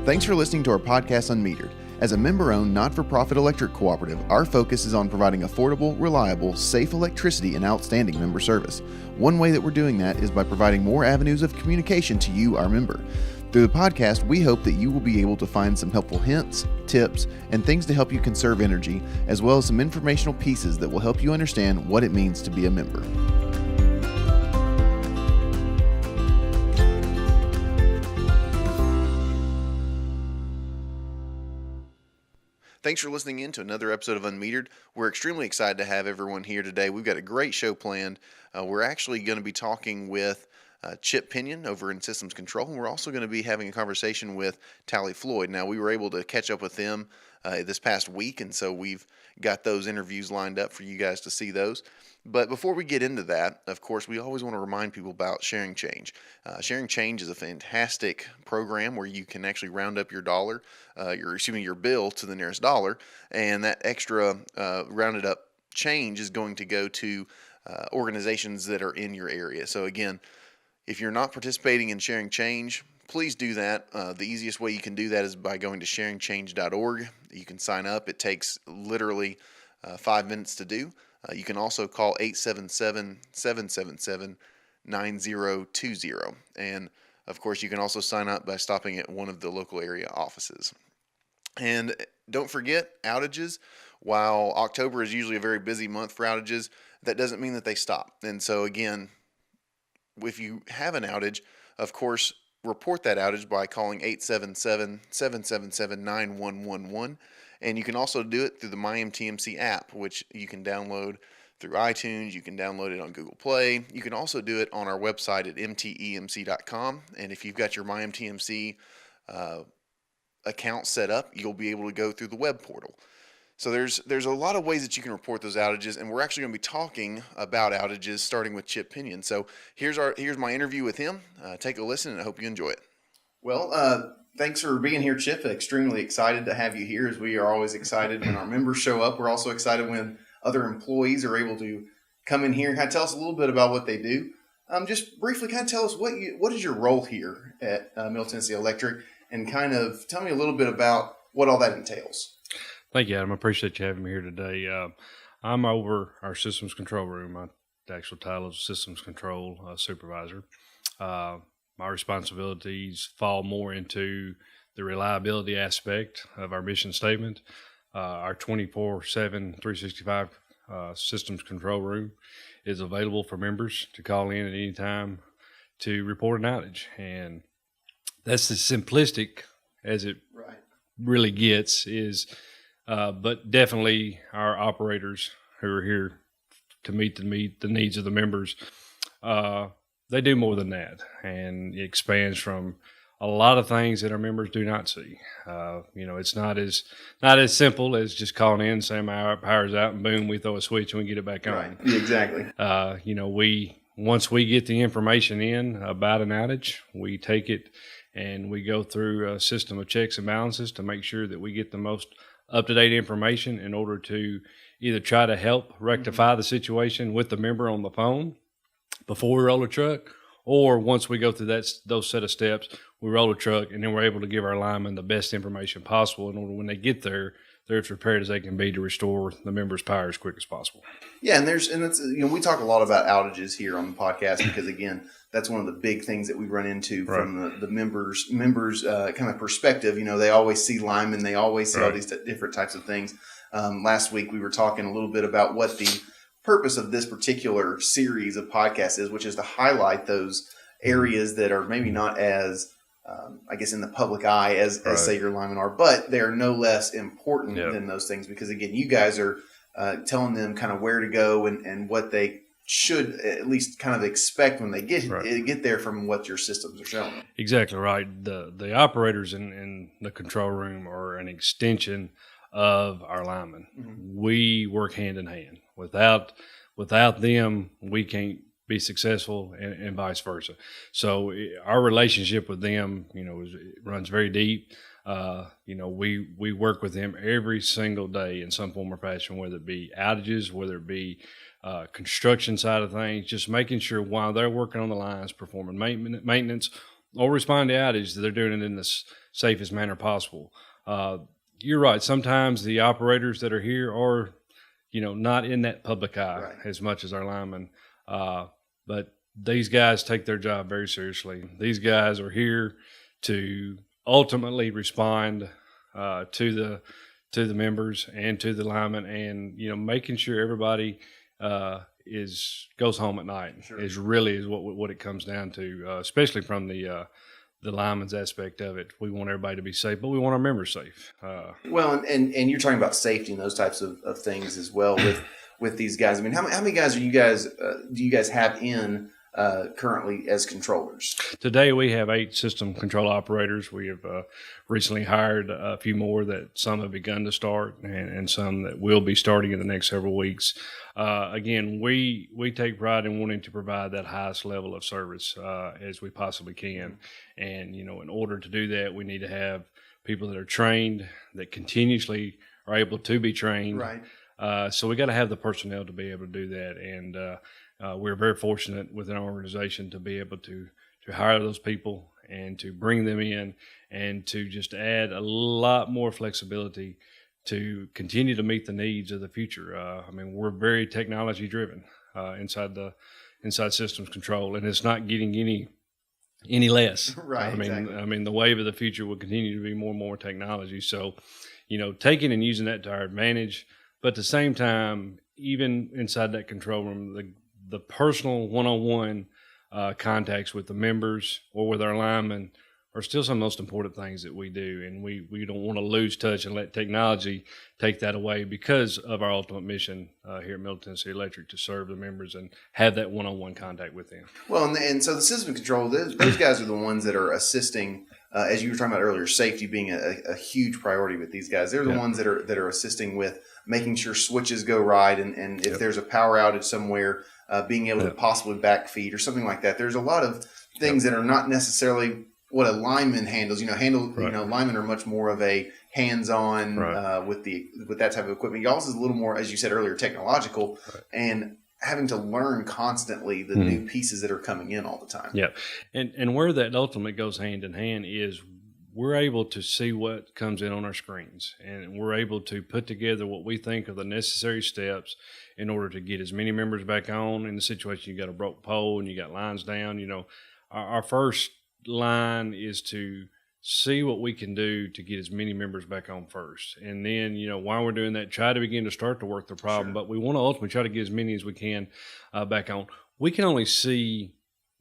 Thanks for listening to our podcast, unMetered. As a member-owned, not-for-profit electric cooperative, our focus is on providing affordable, reliable, safe electricity and outstanding member service. One way that we're doing that is by providing more avenues of communication to you, our member. Through the podcast, we hope that you will be able to find some helpful hints, tips, and things to help you conserve energy, as well as some informational pieces that will help you understand what it means to be a member. Thanks for listening in to another episode of unMetered. We're extremely excited to have everyone here today. We've got a great show planned. We're actually going to be talking with Chip Pinion over in Systems Control, and we're also going to be having a conversation with Talley Floyd. Now, we were able to catch up with them this past week, and so we've got those interviews lined up for you guys to see those. But before we get into that, of course, we always want to remind people about Sharing Change. Sharing Change is a fantastic program where you can actually round up your your bill to the nearest dollar, and that extra rounded up change is going to go to organizations that are in your area. So again, if you're not participating in Sharing Change, please do that. The easiest way you can do that is by going to sharingchange.org. You can sign up. It takes literally 5 minutes to do. You can also call 877-777-9020. And, of course, you can also sign up by stopping at one of the local area offices. And don't forget outages. While October is usually a very busy month for outages, that doesn't mean that they stop. And so, again, if you have an outage, of course, report that outage by calling 877-777-9111. And you can also do it through the MyMTMC app, which you can download through iTunes. You can download it on Google Play. You can also do it on our website at mtemc.com. And if you've got your MyMTMC account set up, you'll be able to go through the web portal. So there's a lot of ways that you can report those outages, and we're actually going to be talking about outages starting with Chip Pinion. So here's my interview with him. Take a listen, and I hope you enjoy it. Well, thanks for being here, Chip. Extremely excited to have you here, as we are always excited when our members show up. We're also excited when other employees are able to come in here and kind of tell us a little bit about what they do. Just briefly, kind of tell us what is your role here at Middle Tennessee Electric, and kind of tell me a little bit about what all that entails. Thank you, Adam. I appreciate you having me here today. I'm over our systems control room. My actual title is systems control supervisor. My responsibilities fall more into the reliability aspect of our mission statement. Our 24/7, 365 systems control room is available for members to call in at any time to report an outage. And that's as simplistic as it really gets but definitely our operators who are here to meet the needs of the members, they do more than that, and it expands from a lot of things that our members do not see. It's not as simple as just calling in, saying my power's out, and boom, we throw a switch and we get it back on. Right. Yeah, exactly. Once we get the information in about an outage, we take it and we go through a system of checks and balances to make sure that we get the most up-to-date information in order to either try to help rectify the situation with the member on the phone before we roll a truck, or once we go through those set of steps, we roll a truck, and then we're able to give our linemen the best information possible in order when they get there, they're as prepared as they can be to restore the member's power as quick as possible. Yeah, and that's we talk a lot about outages here on the podcast because, again, that's one of the big things that we run into from the members kind of perspective. They always see linemen, they always see all these different types of things. Last week we were talking a little bit about what the purpose of this particular series of podcasts is, which is to highlight those areas that are maybe not as in the public eye as say your linemen are, but they're no less important than those things because, again, you guys are telling them kind of where to go and what they should at least kind of expect when they get there from what your systems are showing. Exactly right. The operators in the control room are an extension of our linemen. Mm-hmm. We work hand in hand. Without them, we can't be successful, and vice versa. So our relationship with them, runs very deep. We work with them every single day in some form or fashion, whether it be outages, whether it be construction side of things, just making sure while they're working on the lines, performing maintenance or responding to outages, they're doing it in this safest manner possible. You're right. Sometimes the operators that are here are, not in that public eye as much as our linemen. But these guys take their job very seriously. These guys are here to ultimately respond to the members and to the linemen, and making sure everybody goes home at night is what it comes down to, especially from the lineman's aspect of it. We want everybody to be safe, but we want our members safe. Well, and you're talking about safety and those types of things as well with these guys. I mean, how many guys do you guys have in currently as controllers? Today we have 8 system control operators. We have recently hired a few more that some have begun to start, and some that will be starting in the next several weeks. Again, we take pride in wanting to provide that highest level of service as we possibly can. And, in order to do that, we need to have people that are trained, that continuously are able to be trained. Right. So we got to have the personnel to be able to do that. And we're very fortunate within our organization to be able to hire those people and to bring them in and to just add a lot more flexibility to continue to meet the needs of the future. I mean, we're very technology driven inside systems control, and it's not getting any less. Right. I mean, the wave of the future will continue to be more and more technology. So, taking and using that to our advantage, but at the same time, even inside that control room, the personal one-on-one contacts with the members or with our linemen are still some of the most important things that we do. And we don't want to lose touch and let technology take that away, because of our ultimate mission here at Middle Tennessee Electric, to serve the members and have that one-on-one contact with them. Well, and so the system control, those guys are the ones that are assisting, as you were talking about earlier, safety being a huge priority with these guys. They're the ones that are assisting with making sure switches go right, and if there's a power outage somewhere, being able to possibly backfeed or something like that. There's a lot of things that are not necessarily what a lineman handles. Linemen are much more of a hands-on with that type of equipment. Y'all's is a little more, as you said earlier, technological, and having to learn constantly the new pieces that are coming in all the time. Yeah, and where that ultimately goes hand in hand is we're able to see what comes in on our screens, and we're able to put together what we think are the necessary steps in order to get as many members back on. In the situation you got a broke pole and you got lines down, our first line is to see what we can do to get as many members back on first. And then, while we're doing that, try to begin to start to work the problem. But we want to ultimately try to get as many as we can back on. We can only see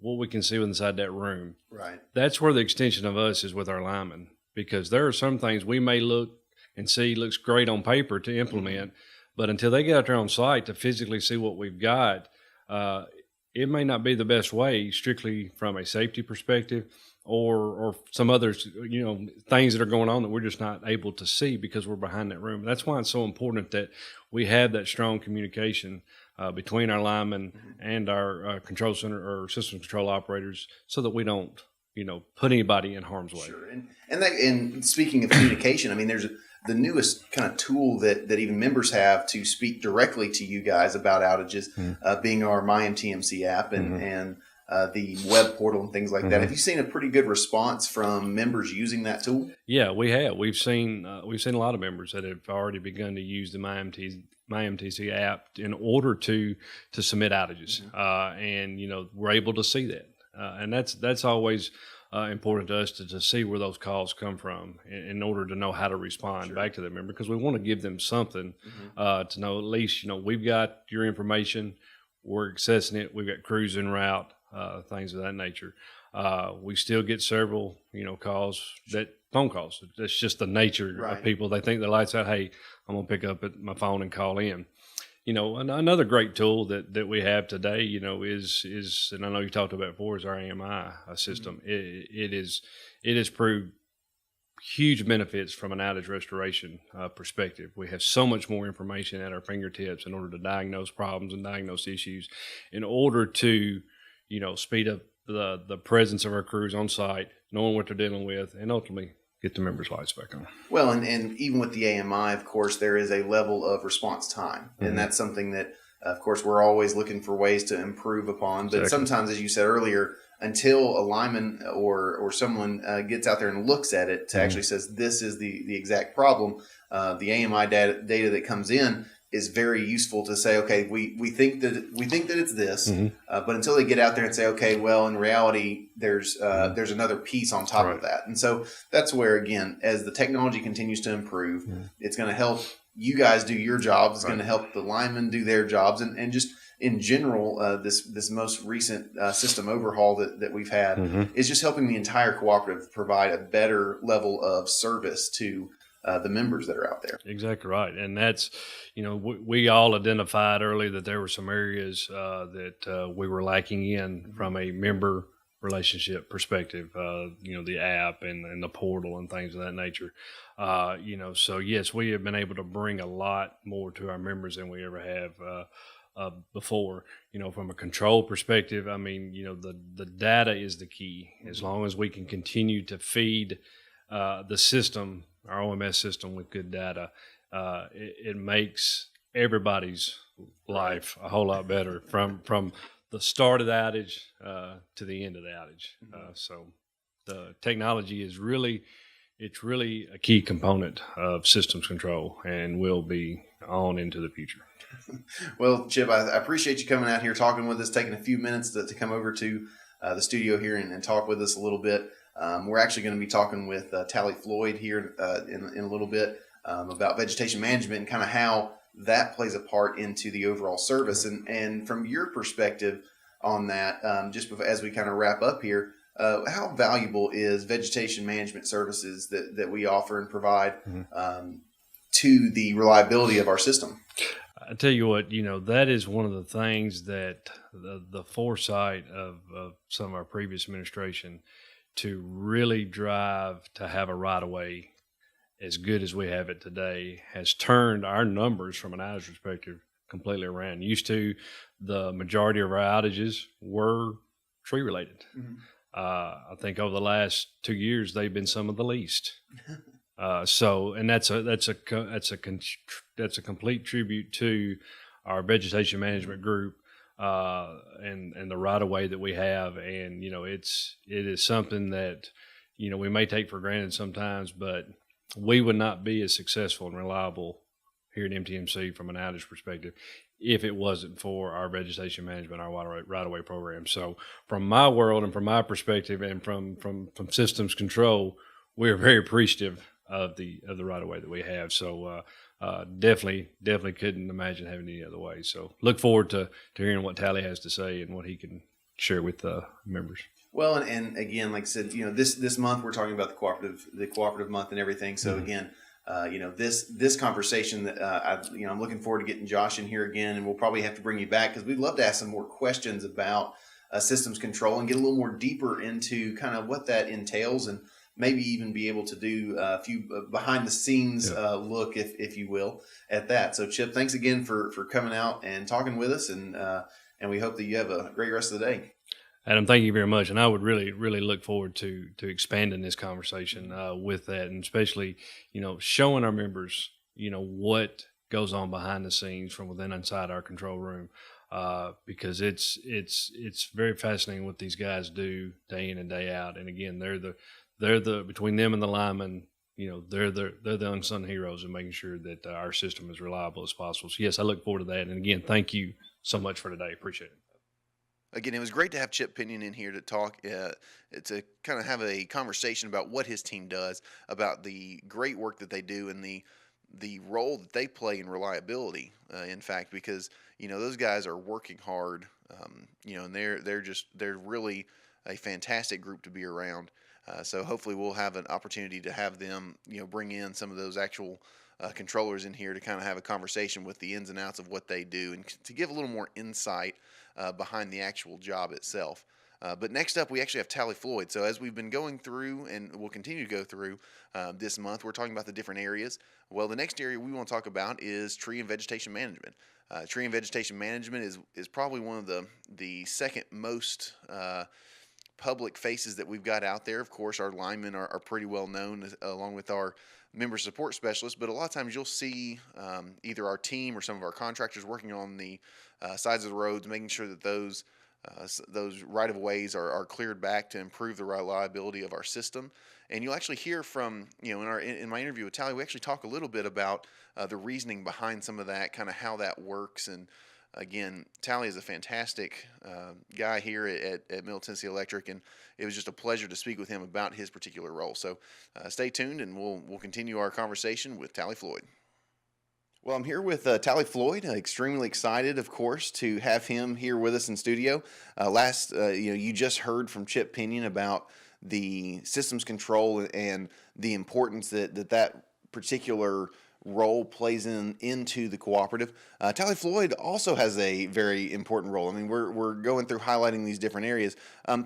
what we can see inside that room. Right. That's where the extension of us is with our linemen, because there are some things we may look and see looks great on paper to implement, but until they get out there on site to physically see what we've got, it may not be the best way, strictly from a safety perspective, or some other things that are going on that we're just not able to see because we're behind that room. That's why it's so important that we have that strong communication between our linemen and our control center or system control operators, so that we don't put anybody in harm's way. Sure. And speaking of communication, I mean, there's the newest kind of tool that even members have to speak directly to you guys about outages, being our MyMTMC app and the web portal and things like that. Have you seen a pretty good response from members using that tool? Yeah, we have. We've seen a lot of members that have already begun to use the MyMTC app in order to submit outages, and we're able to see that, and that's always important to us to see where those calls come from in order to know how to respond back to that member, because we want to give them something to know, at least we've got your information, we're accessing it, we've got crews en route, things of that nature. We still get several phone calls. That's just the nature of people. They think the lights out. Hey, I'm gonna pick up my phone and call in. Another great tool that we have today, is, and I know you talked about it before, is our AMI system. It has proved huge benefits from an outage restoration perspective. We have so much more information at our fingertips in order to diagnose problems and diagnose issues, in order to, speed up the presence of our crews on site, knowing what they're dealing with, and ultimately get the members' lights back on. Well, and even with the AMI, of course, there is a level of response time, and that's something that Of course, we're always looking for ways to improve upon, but Exactly. sometimes, as you said earlier, until a lineman or someone gets out there and looks at it to actually says this is the exact problem, the AMI data that comes in is very useful to say, okay, we think that it's this, but until they get out there and say, okay, well, in reality, there's another piece on top of that, and so that's where, again, as the technology continues to improve, it's going to help you guys do your jobs. It's going to help the linemen do their jobs, and just in general, this most recent system overhaul that we've had is just helping the entire cooperative provide a better level of service to the members that are out there. Exactly right. And that's, we all identified early that there were some areas that we were lacking in from a member relationship perspective, the app and the portal and things of that nature. So yes, we have been able to bring a lot more to our members than we ever have before. From a control perspective, the data is the key. As long as we can continue to feed the system, our OMS system, with good data, it makes everybody's life a whole lot better from the start of the outage to the end of the outage. So the technology is really a key component of systems control and will be on into the future. Well, Chip, I appreciate you coming out here, talking with us, taking a few minutes to come over to the studio here and talk with us a little bit. We're actually going to be talking with Talley Floyd here in a little bit about vegetation management and kind of how that plays a part into the overall service. And from your perspective on that, just as we kind of wrap up here, how valuable is vegetation management services that we offer and provide to the reliability of our system? I tell you what, that is one of the things that the foresight of some of our previous administration to really drive to have a right-of-way as good as we have it today has turned our numbers from an outage perspective completely around. Used to, the majority of our outages were tree-related. I think over the last 2 years, they've been some of the least. And that's a complete tribute to our vegetation management group and the right of way that we have. And it is something that we may take for granted sometimes, but we would not be as successful and reliable here at MTMC from an outage perspective if it wasn't for our vegetation management, our right of way program. So from my world and from my perspective and from systems control, we're very appreciative of the right of way that we have. So definitely couldn't imagine having it any other way. So look forward to hearing what Talley has to say and what he can share with the members. Well, and again, like I said, this month we're talking about the cooperative month and everything. So again, this conversation that I'm looking forward to getting Josh in here again, and we'll probably have to bring you back because we'd love to ask some more questions about systems control and get a little more deeper into kind of what that entails, and maybe even be able to do a few behind the scenes look, if you will, at that. So Chip, thanks again for coming out and talking with us, and we hope that you have a great rest of the day. Adam, thank you very much. And I would really, really look forward to expanding this conversation with that, and especially, showing our members, what goes on behind the scenes from within inside our control room, because it's very fascinating what these guys do day in and day out. And again, they're the between them and the linemen, they're the unsung heroes in making sure that our system is reliable as possible. So yes, I look forward to that. And again, thank you so much for today. Appreciate it. Again, it was great to have Chip Pinion in here to talk, to kind of have a conversation about what his team does, about the great work that they do, and the role that they play in reliability. In fact, because those guys are working hard, and they're really a fantastic group to be around. So hopefully we'll have an opportunity to have them, bring in some of those actual controllers in here to kind of have a conversation with the ins and outs of what they do, and to give a little more insight behind the actual job itself. But next up, we actually have Talley Floyd. So as we've been going through, and we'll continue to go through this month, we're talking about the different areas. Well, the next area we want to talk about is tree and vegetation management. Tree and vegetation management is probably one of the second most public faces that we've got out there. Of course, our linemen are pretty well known, along with our member support specialists, but a lot of times you'll see either our team or some of our contractors working on the sides of the roads, making sure that those right of ways are cleared back to improve the reliability of our system. And you'll actually hear from, in my interview with Talley, we actually talk a little bit about the reasoning behind some of that, kind of how that works. And again, Talley is a fantastic guy here at Middle Tennessee Electric, and it was just a pleasure to speak with him about his particular role. So stay tuned, and we'll continue our conversation with Talley Floyd. Well, I'm here with Talley Floyd. Extremely excited, of course, to have him here with us in studio. You just heard from Chip Pinion about the systems control and the importance that particular role plays into the cooperative. Talley Floyd also has a very important role. I mean, we're going through highlighting these different areas.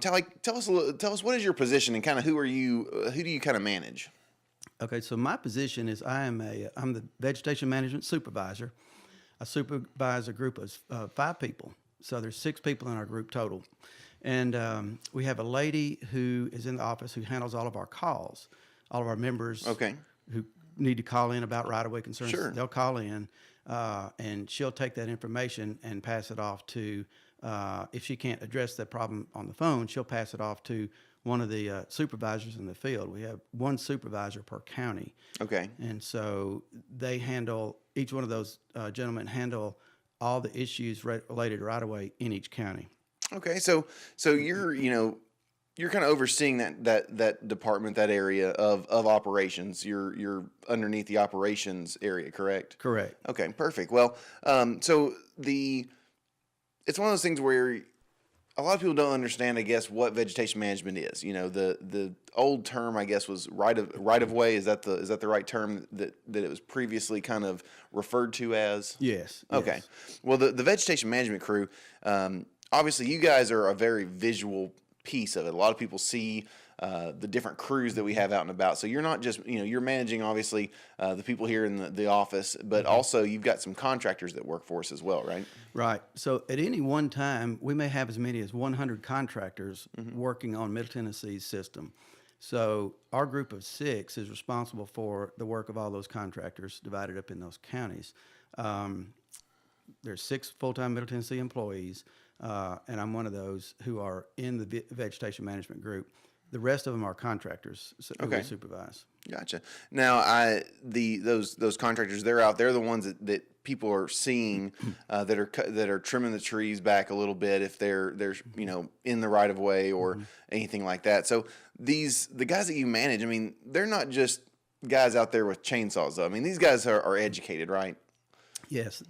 Talley, tell us what is your position and kind of who do you kind of manage? Okay, so my position is I'm the Vegetation Management Supervisor. I supervise a group of 5 people. So there's 6 people in our group total. And we have a lady who is in the office who handles all of our calls, all of our members who need to call in about right-of-way concerns. Sure. They'll call in, and she'll take that information and pass it off to, if she can't address that problem on the phone, she'll pass it off to one of the supervisors in the field. We have 1 supervisor per county. Okay. And so each one of those gentlemen handle all the issues related to right-of-way in each county. Okay, so you're kind of overseeing that department, that area of operations. You're underneath the operations area, correct? Correct. Okay, perfect. Well, it's one of those things where a lot of people don't understand, I guess, what vegetation management is. The old term, I guess, was right of way. Is that the right term that it was previously kind of referred to as? Yes. Okay. Yes. Well, the vegetation management crew, obviously, you guys are a very visual piece of it. A lot of people see the different crews that we have out and about. So you're not just, you're managing, obviously, the people here in the office, but also you've got some contractors that work for us as well, right? Right. So at any one time, we may have as many as 100 contractors working on Middle Tennessee's system. So our group of 6 is responsible for the work of all those contractors divided up in those counties. There's 6 full-time Middle Tennessee employees, and I'm one of those who are in the vegetation management group. The rest of them are contractors who we supervise. Gotcha. Now, those contractors, they're out. They're the ones that people are seeing that are trimming the trees back a little bit if they're in the right of way or anything like that. So the guys that you manage, I mean, they're not just guys out there with chainsaws, though. I mean, these guys are educated, right? Yes.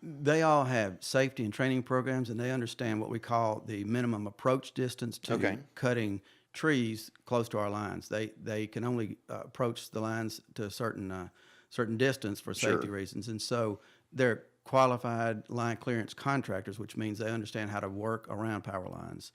They all have safety and training programs, and they understand what we call the minimum approach distance to cutting trees close to our lines. They can only approach the lines to a certain distance for safety reasons, and so they're qualified line clearance contractors, which means they understand how to work around power lines.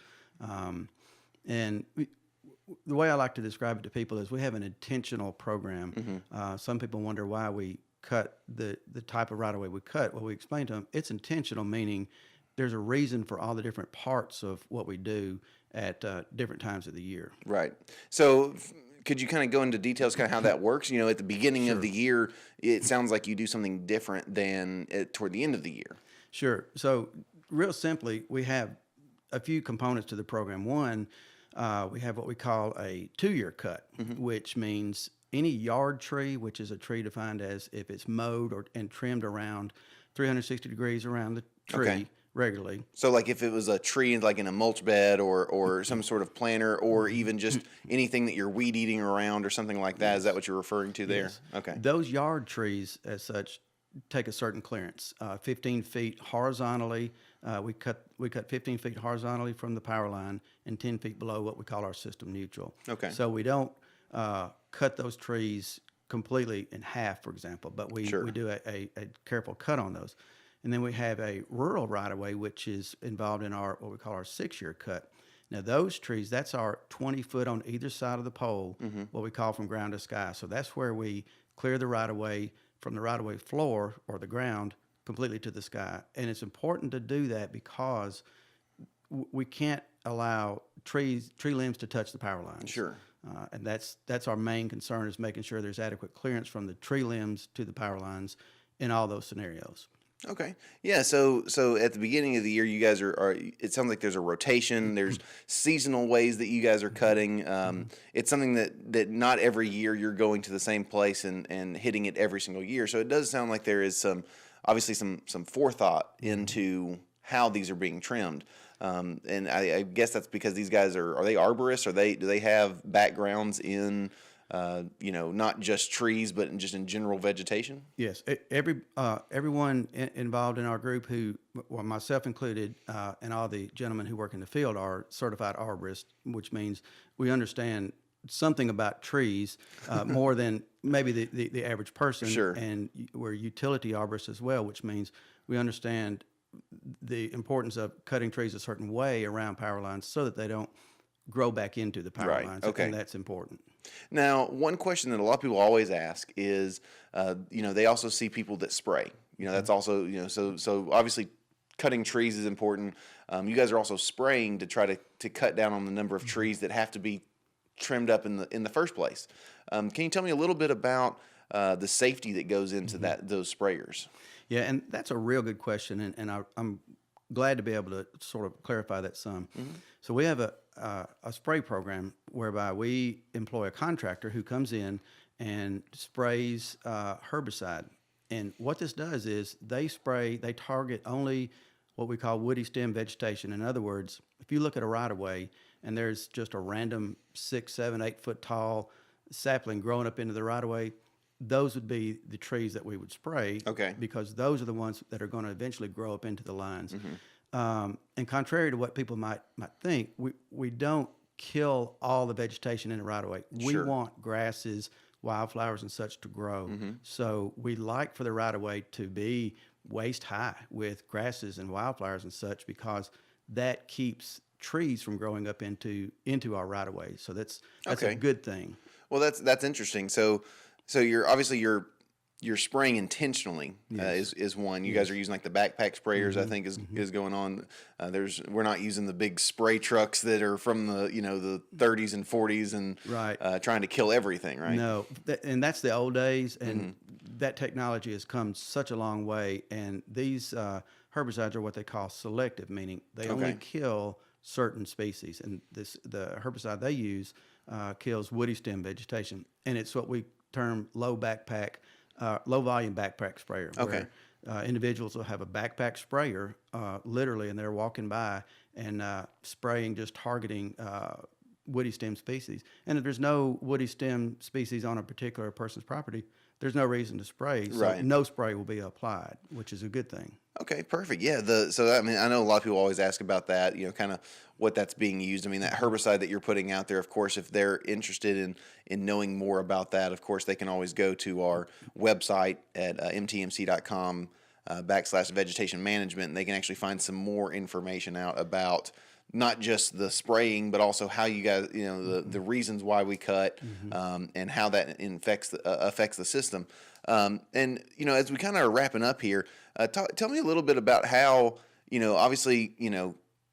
The way I like to describe it to people is we have an intentional program. Some people wonder why we cut the type of right-of-way we cut. Well, we explain to them it's intentional, meaning there's a reason for all the different parts of what we do at different times of the year. Right. So could you kind of go into details kind of how that works? At the beginning of the year, it sounds like you do something different than toward the end of the year. Sure. So real simply, we have a few components to the program. One, we have what we call a 2-year cut, which means any yard tree, which is a tree defined as if it's mowed and trimmed around 360 degrees around the tree regularly. So like if it was a tree like in a mulch bed or some sort of planter or even just anything that you're weed eating around or something like that, is that what you're referring to there? Yes. Okay. Those yard trees as such take a certain clearance, 15 feet horizontally. We cut 15 feet horizontally from the power line and 10 feet below what we call our system neutral. Okay. So we don't cut those trees completely in half, for example, but we do a careful cut on those. And then we have a rural right-of-way, which is involved in what we call our 6-year cut. Now, those trees, that's our 20 foot on either side of the pole, what we call from ground to sky. So that's where we clear the right-of-way from the right-of-way floor or the ground completely to the sky. And it's important to do that because we can't allow tree limbs to touch the power lines. Sure. And that's our main concern, is making sure there's adequate clearance from the tree limbs to the power lines in all those scenarios. Okay. Yeah. So at the beginning of the year, you guys are. It sounds like there's a rotation. There's seasonal ways that you guys are cutting. It's something that not every year you're going to the same place and hitting it every single year. So it does sound like there is obviously some forethought into how these are being trimmed. And I guess that's because these guys are they arborists? Do they have backgrounds in not just trees, but just in general vegetation? Yes, everyone involved in our group, well, myself included, and all the gentlemen who work in the field are certified arborists, which means we understand something about trees more than maybe the average person. Sure. And we're utility arborists as well, which means we understand the importance of cutting trees a certain way around power lines so that they don't grow back into the power Right. lines. Okay. And that's important. Now, one question that a lot of people always ask is, they also see people that spray. That's also, so obviously cutting trees is important. You guys are also spraying to try to cut down on the number of trees that have to be trimmed up in the first place. Can you tell me a little bit about the safety that goes into those sprayers? Yeah, and that's a real good question, and I'm glad to be able to sort of clarify that some. So we have a spray program whereby we employ a contractor who comes in and sprays herbicide. And what this does is they target only what we call woody stem vegetation. In other words, if you look at a right-of-way and there's just a random 6, 7, 8 foot tall sapling growing up into the right-of-way, those would be the trees that we would spray. Okay. Because those are the ones that are going to eventually grow up into the lines. And contrary to what people might think, we don't kill all the vegetation in the right of way. We Sure. want grasses, wildflowers, and such to grow. So we like for the right of way to be waist high with grasses and wildflowers and such, because that keeps trees from growing up into our right of way. So that's Okay. a good thing. Well, that's interesting. So you're spraying intentionally is one. You guys are using like the backpack sprayers. I think is going on. We're not using the big spray trucks that are from the 30s and 40s and Right. trying to kill everything. Right. No, and that's the old days, and that technology has come such a long way. And these herbicides are what they call selective, meaning they only Okay. kill certain species. And the herbicide they use kills woody stem vegetation, and it's what we term low volume backpack sprayer. Okay. Where individuals will have a backpack sprayer, literally, and they're walking by and spraying, just targeting woody stem species. And if there's no woody stem species on a particular person's property, there's no reason to spray. So Right. no spray will be applied, which is a good thing. Okay, perfect. Yeah, I know a lot of people always ask about that, kind of what that's being used. I mean, that herbicide that you're putting out there, of course, if they're interested in knowing more about that, of course, they can always go to our website at mtmc.com /vegetation management, and they can actually find some more information out about not just the spraying, but also how you guys, the reasons why we cut, and how that affects the system. And as we kind of are wrapping up here, tell me a little bit about how, obviously,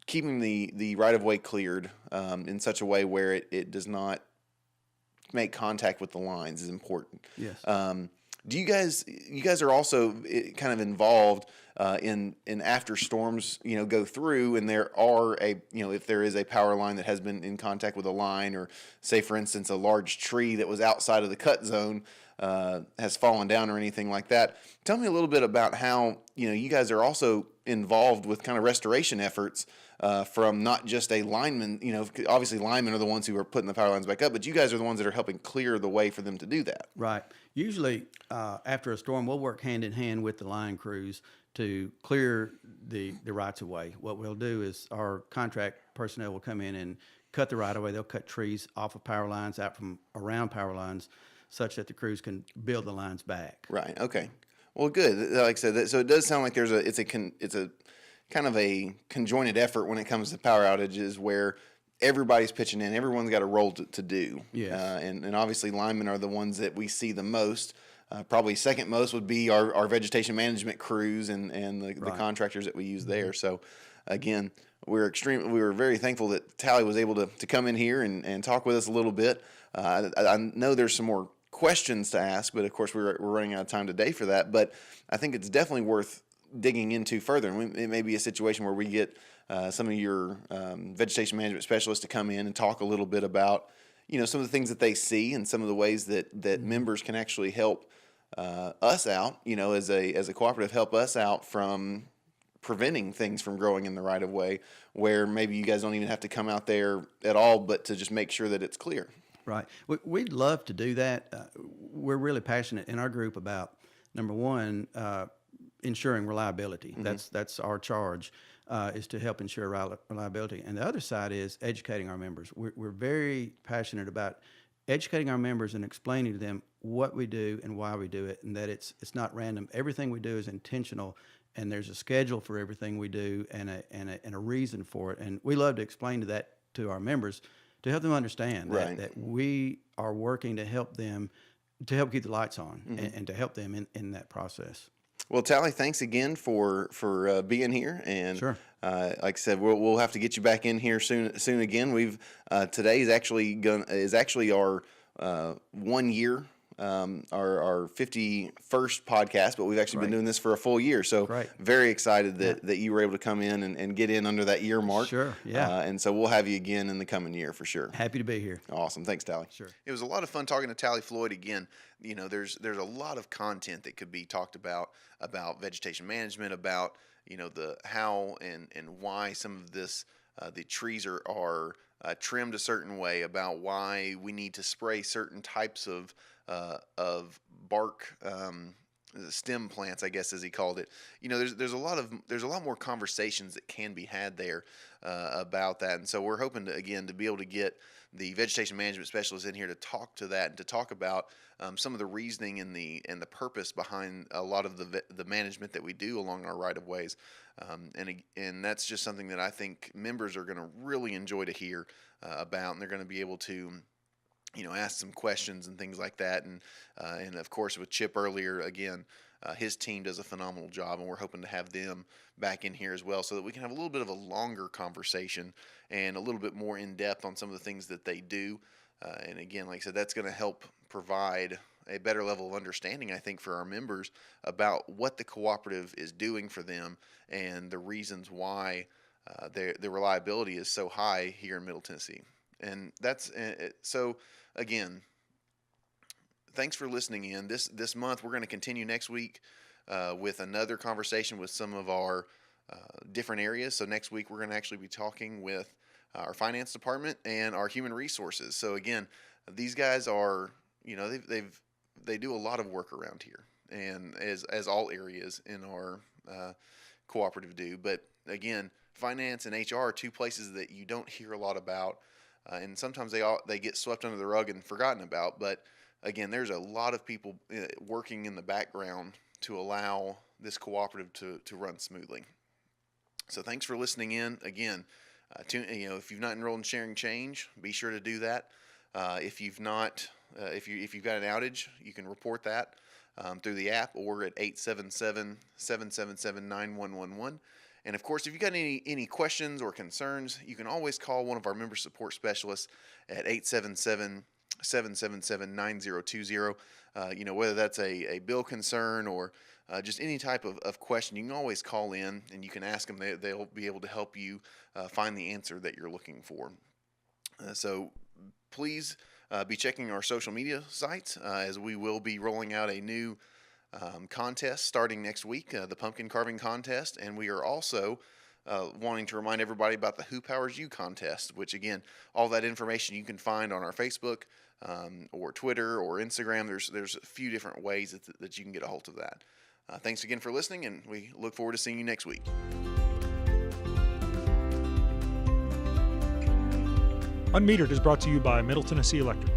keeping the right of way cleared in such a way where it does not make contact with the lines is important. Yes. Do you guys are also kind of involved in after storms, go through, and there are if there is a power line that has been in contact with a line, or say for instance a large tree that was outside of the cut zone has fallen down or anything like that. Tell me a little bit about how you guys are also involved with kind of restoration efforts from not just a lineman. Obviously linemen are the ones who are putting the power lines back up, but you guys are the ones that are helping clear the way for them to do that. Right. Usually, after a storm, we'll work hand in hand with the line crews to clear the rights of way. What we'll do is our contract personnel will come in and cut the right of way. They'll cut trees off of power lines, out from around power lines, such that the crews can build the lines back. Right. Okay. Well, good. Like I said, so it does sound like it's a kind of a conjoined effort when it comes to power outages, where everybody's pitching in. Everyone's got a role to do. Yes. And obviously linemen are the ones that we see the most. Probably second most would be our vegetation management crews and the contractors that we use there. So again, we were very thankful that Talley was able to come in here and talk with us a little bit. I know there's some more questions to ask, but of course we're running out of time today for that. But I think it's definitely worth digging into further. And it may be a situation where we get some of your vegetation management specialists to come in and talk a little bit about, some of the things that they see and some of the ways that members can actually help us out, as a cooperative, help us out from preventing things from growing in the right of way, where maybe you guys don't even have to come out there at all, but to just make sure that it's clear. Right. We'd love to do that. We're really passionate in our group about, number one, ensuring reliability. That's our charge, is to help ensure reliability. And the other side is educating our members. We're very passionate about educating our members and explaining to them what we do and why we do it, and that it's not random. Everything we do is intentional, and there's a schedule for everything we do and a reason for it. And we love to explain to our members to help them understand that we are working to help them, to help keep the lights on and to help them in that process. Well, Talley, thanks again for being here, and sure. Like I said, we'll have to get you back in here soon again. We've today is actually our 1 year. Our 51st podcast, but we've actually been doing this for a full year. So very excited that you were able to come in and get in under that year mark. Sure, yeah. And so we'll have you again in the coming year for sure. Happy to be here. Awesome. Thanks, Talley. Sure. It was a lot of fun talking to Talley Floyd again. There's a lot of content that could be talked about vegetation management, about, the how and why some of this, the trees are trimmed a certain way, about why we need to spray certain types of bark stem plants, I guess, as he called it. There's a lot more conversations that can be had there about that, and so we're hoping to be able to get the vegetation management specialists in here to talk to that and to talk about some of the reasoning and the purpose behind a lot of the management that we do along our right of ways, and that's just something that I think members are going to really enjoy to hear about, and they're going to be able to ask some questions and things like that. And of course, with Chip earlier, again, his team does a phenomenal job, and we're hoping to have them back in here as well so that we can have a little bit of a longer conversation and a little bit more in depth on some of the things that they do. And again, like I said, that's going to help provide a better level of understanding, I think, for our members about what the cooperative is doing for them and the reasons why the reliability is so high here in Middle Tennessee. And that's so. Again, thanks for listening in. This month, we're going to continue next week with another conversation with some of our different areas. So next week, we're going to actually be talking with our finance department and our human resources. So again, these guys are, they do a lot of work around here, and as all areas in our cooperative do. But again, finance and HR are two places that you don't hear a lot about. And sometimes they get swept under the rug and forgotten about. But again, there's a lot of people working in the background to allow this cooperative to run smoothly. So thanks for listening in. Again, if you've not enrolled in Sharing Change, be sure to do that. If you've got an outage, you can report that through the app or at 877-777-9111. And of course, if you've got any questions or concerns, you can always call one of our member support specialists at 877-777-9020. Whether that's a bill concern or just any type of question, you can always call in and you can ask them. They'll be able to help you find the answer that you're looking for. So please be checking our social media sites as we will be rolling out a new contest starting next week, the pumpkin carving contest, and we are also wanting to remind everybody about the Who Powers You contest, which again, all that information you can find on our Facebook or Twitter or Instagram. There's a few different ways that you can get a hold of that. Thanks again for listening, and we look forward to seeing you next week. unMetered is brought to you by Middle Tennessee Electric.